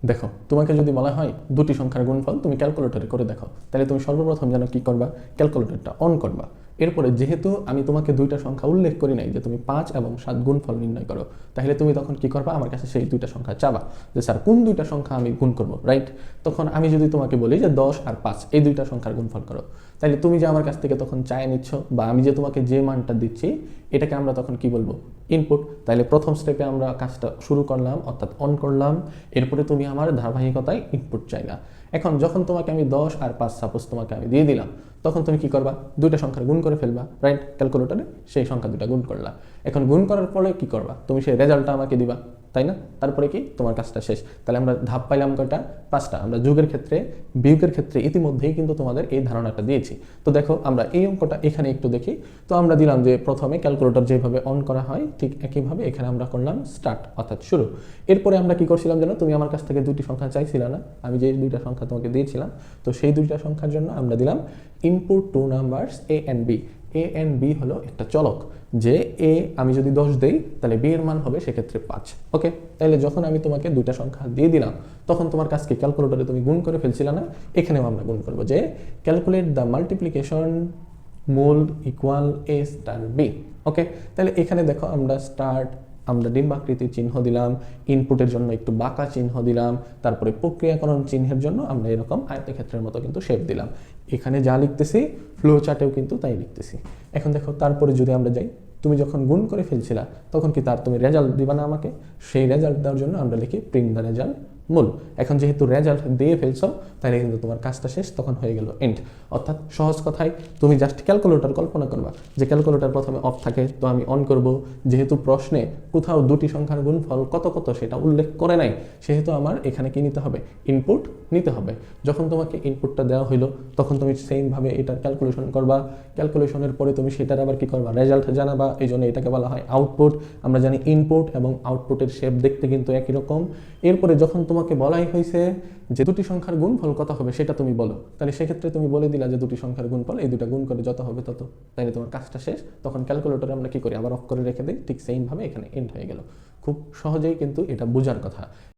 দেখো, তোমাকে যদি বলা হয় দুটি সংখ্যার গুণফল তুমি ক্যালকুলেটরে করে দেখো, তাহলে তুমি সর্বপ্রথম যেন কি করবা, ক্যালকুলেটরটা অন করবা। এরপরে যেহেতু আমি তোমাকে দুইটা সংখ্যা উল্লেখ করি নাই যে তুমি 5 এবং 7 গুণফল নির্ণয় করো, তাহলে তুমি তখন কি করবা, আমার কাছে সেই দুইটা সংখ্যা চাবা যে স্যার কোন দুইটা সংখ্যা আমি গুণ করব, রাইট? তখন আমি যদি তোমাকে বলি যে 10 আর 5 এই দুইটা সংখ্যার গুণফল করো, তাহলে তুমি যে আমার কাছ থেকে তখন চায় নিচ্ছ বা আমি যে তোমাকে যে মানটা দিচ্ছি এটাকে আমরা তখন কি বলবো, ইনপুট। তাহলে প্রথম স্টেপে আমরা কাজটা শুরু করলাম, অর্থাৎ অন করলাম। এরপরে তুমি আমার ধারাবাহিকতায় ইনপুট চাইলা। এখন যখন তোমাকে আমি 10 আর 5 সাপোজ তোমাকে আমি দিয়ে দিলাম, তখন তুমি কি করবা, দুইটা সংখ্যার গুণ করে ফেলবা, রাইট? ক্যালকুলেটরে সেই সংখ্যা দুটা গুণ করলা। এখন গুণ করার পরে কি করবা, তুমি সেই রেজাল্টটা আমাকে দিবা, তাই না? তারপরে কি তোমার কাজটা শেষ। তাহলে আমরা ধাপ পাইলাম কয়টা, 5টা। আমরা যোগের ক্ষেত্রে, বিয়োগের ক্ষেত্রে ইতিমধ্যেই কিন্তু তোমাদের এই ধারণাটা দিয়েছি। তো দেখো আমরা এই অঙ্কটা এখানে একটু দেখি। তো আমরা দিলাম যে প্রথমে ক্যালকুলেটর যেভাবে অন করা হয় ঠিক একইভাবে এখানে আমরা করলাম স্টার্ট, অর্থাৎ শুরু। এরপরে আমরা কি করছিলাম যেন, তুমি আমার কাছ থেকে দুটি সংখ্যা চাইছিলে না, আমি যে দুইটা সংখ্যা তোমাকে দিয়েছিলাম, তো সেই দুইটা সংখ্যার জন্য আমরা দিলাম input two numbers A and B. A and B হলো একটা চলক, যে এ আমি যদি 10 দেই তাহলে বি এর মান হবে সেক্ষেত্রে 5। ওকে, তাহলে যখন আমি তোমাকে দুইটা সংখ্যা দিয়ে দিলাম তখন তোমার কাজকে ক্যালকুলেটরে তুমি গুণ করে ফেলছিলে না, এখানেও আমরা গুণ করবো যে ক্যালকুলেট দ্য মাল্টিপ্লিকেশন মূল ইকুয়াল এ স্টার বি। ওকে, তাহলে এখানে দেখো আমরা স্টার্ট, আমরা ডিম্বাকৃতির চিহ্ন দিলাম, ইনপুটের জন্য একটু বাঁকা চিহ্ন দিলাম, তারপরে প্রক্রিয়াকরণ চিহ্নের জন্য আমরা এরকম আয়তক্ষেত্রের মতো কিন্তু শেপ দিলাম। এখানে যা লিখতেছি ফ্লো চার্টেও কিন্তু তাই লিখতেছি। এখন দেখো তারপরে যদি আমরা যাই, তুমি যখন গুণ করে ফেলছিলা তখন কি তার তুমি রেজাল্ট দিবা না আমাকে, সেই রেজাল্ট দেওয়ার জন্য আমরা লিখি প্রিন্ট দ্য রেজাল্ট মূল। এখন যেহেতু রেজাল্ট দিয়ে ফেলছো তাহলে কিন্তু তোমার কাজটা শেষ, তখন হয়ে গেল এন্ড। অর্থাৎ সহজ কথায় তুমি জাস্ট ক্যালকুলেটর কল্পনা করবা যে ক্যালকুলেটর প্রথমে অফ থাকে, তো আমি অন করব। যেহেতু প্রশ্নে কোথাও দুটি সংখ্যার গুণফল কত কত সেটা উল্লেখ করে নাই, সেহেতু আমার এখানে কি নিতে হবে, ইনপুট নিতে হবে। যখন তোমাকে ইনপুটটা দেওয়া হইলো তখন তুমি সেমভাবে এটার ক্যালকুলেশন করবা। ক্যালকুলেশনের পরে তুমি সেটার আবার কি করবা, রেজাল্ট জানাবা। এই জন্য এটাকে বলা হয় আউটপুট। আমরা জানি ইনপুট এবং আউটপুটের শেপ দেখতে কিন্তু একই রকম। এরপরে যখন তোমাকে বলাই হয়েছে যে দুটি সংখ্যার গুণফল কত হবে সেটা তুমি বলো, তাহলে সেক্ষেত্রে তুমি বলে দিলা যে দুটি সংখ্যার গুণফল এই দুটা গুণ করে যত হবে তত, তাহলে তোমার কাজটা শেষ। তখন ক্যালকুলেটরে আমরা কি করি, আবার অফ করে রেখে দিই, ঠিক সেইমভাবে এখানে এন্ড হয়ে গেল। খুব সহজেই কিন্তু এটা বোঝার কথা।